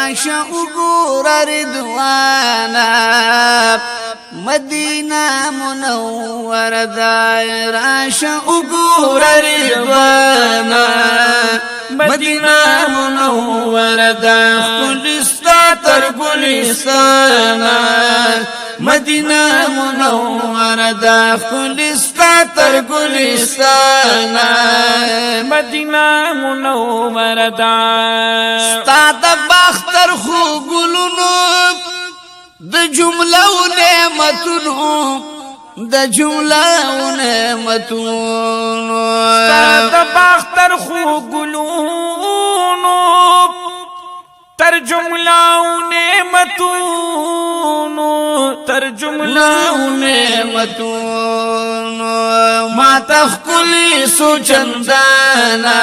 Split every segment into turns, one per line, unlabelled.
راشا وګوره رضوانا مدینه منوره دا راشا وګوره رضوانا مدینه منوره دا ښکلستا تر ګلستانه مدینه منوره دا ښکلستا تر ګلستانه
مدینه منوره دا
ستا د باختر خو ګلونو د جملو نعمتونو د جملو نعمتونو
ستا د باختر خو ګلونو تر جملو نعمتونو تر جملو
نعمتونو ما تخکلی سوچندانا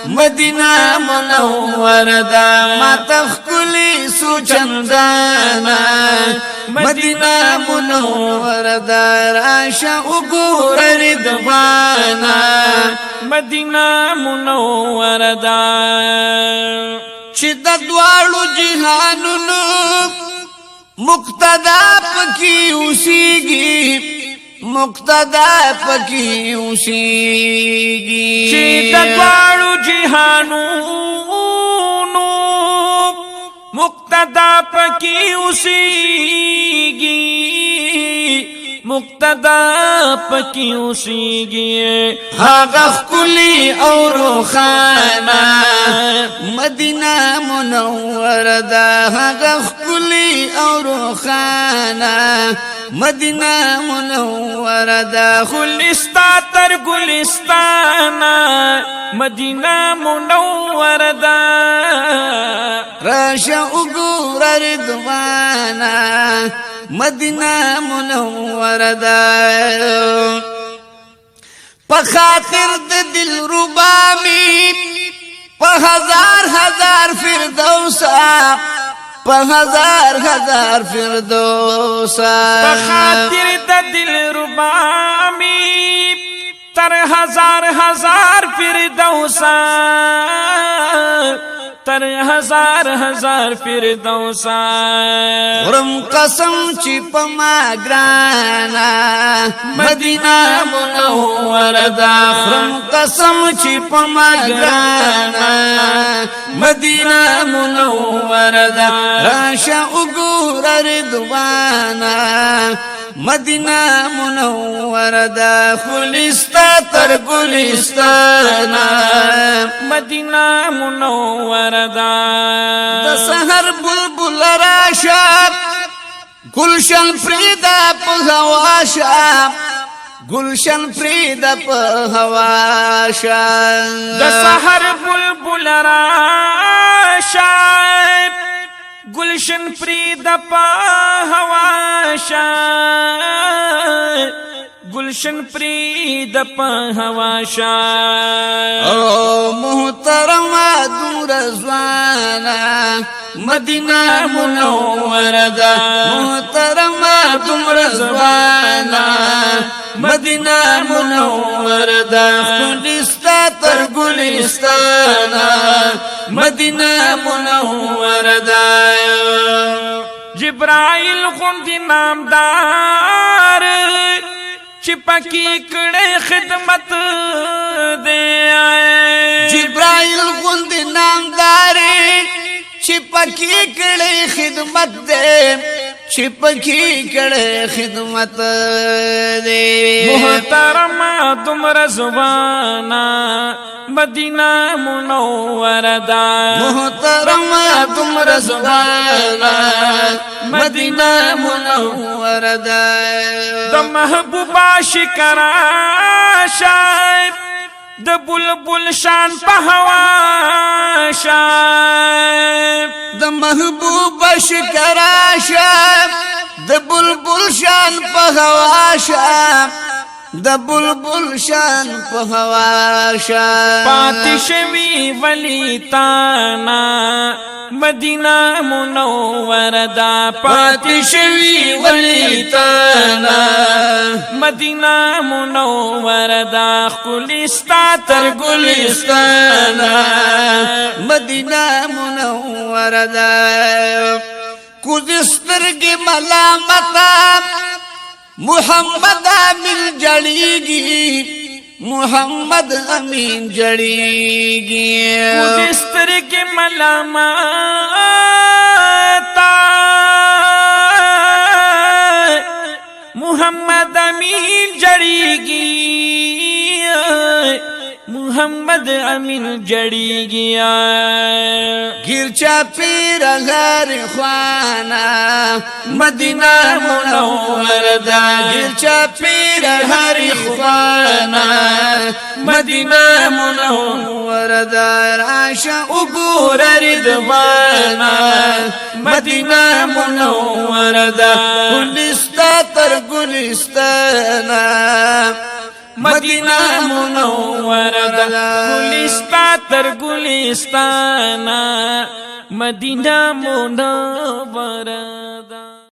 مدینه منوره دا ما تخکلی سوچندانا مدینه منوره دا راشا وګوره رضوانا
مدینه منوره دا
چې د دواړو جهانونو مقتدا پکې اوسېږي مقتدا پکې اوسېږي
چې د دواړو جهانونو مقتدا پکې اوسېږي مقتدا پکې اوسېږي
هغه ښکلي او روښانه مدینه منوره ده هغه ښکلي او روښانه مدینه منوره ده
ګلستا تر ګلستانه مدینه منوره ده
راشه وګوره رضوانا مدینه منوره ده په خاطر د دلربا می په هزار هزار فردوسا په هزار هزار فردوسا
په خاطر د دلربا می تر هزار هزار فردوسا تر هزار هزار فردوسا
ورم قسم چې په ما ګرانا مدینه منوره ده ورم قسم چې په ما ګرانا مدینه منوره ده راشه وګوره رضوانا مدینه منوره ده ښکلستا تر ګلستانه
مدینه منوره ده
د سحر بلبل راشه گلشن پریدا په هوا شه گلشن پریدا په هوا شه
د سحر بلبل راشه گلشن پریدا په هوا شه گلشن پریدا په هوا شه
او محترمه دور زوانا مدینه منوره ده محترمه دور زوانا مدینه منوره ده ښکلستا تر ګلستانه مدینه منوره ده
جبرائیل غوندې نامدار چې پکې کړه خدمت دې
جبرائیل غوندې نامدار چې پکې کړه خدمت دې چې پکې کړه خدمت دې
محترمه دومره زبانا مدینه منوره ده
محترمه دومره زبانا مدینه منوره ده
د محبوبا شکرا شاید د بلبل شان په هوا شاید
د محبوب شکرا شاید د بلبل شان په هوا شاید د بلبل شان په هوا شان
پاتې شوي ولی تانا مدینه منوره دا
پاتې شوي ولی تانا
مدینه منوره دا ښکلي ستا تر
ګلستانا مدینه منوره دا کوزې سترګې ملامته محمد امین جړیږي محمد امین جړیږي
کوزې سترګې ملامته محمد امین جړیږي محمد امین جړیږي
ګرچا پیر غار خوانا مدینه منوره دا ګرچا پیر غار خوانا مدینه منوره دا راشه وګور رضوانا مدینه منوره دا ګلستا تر ګلستانا مدینه منوره دا
ګلستا تر ګلستانا مدینه منوره دا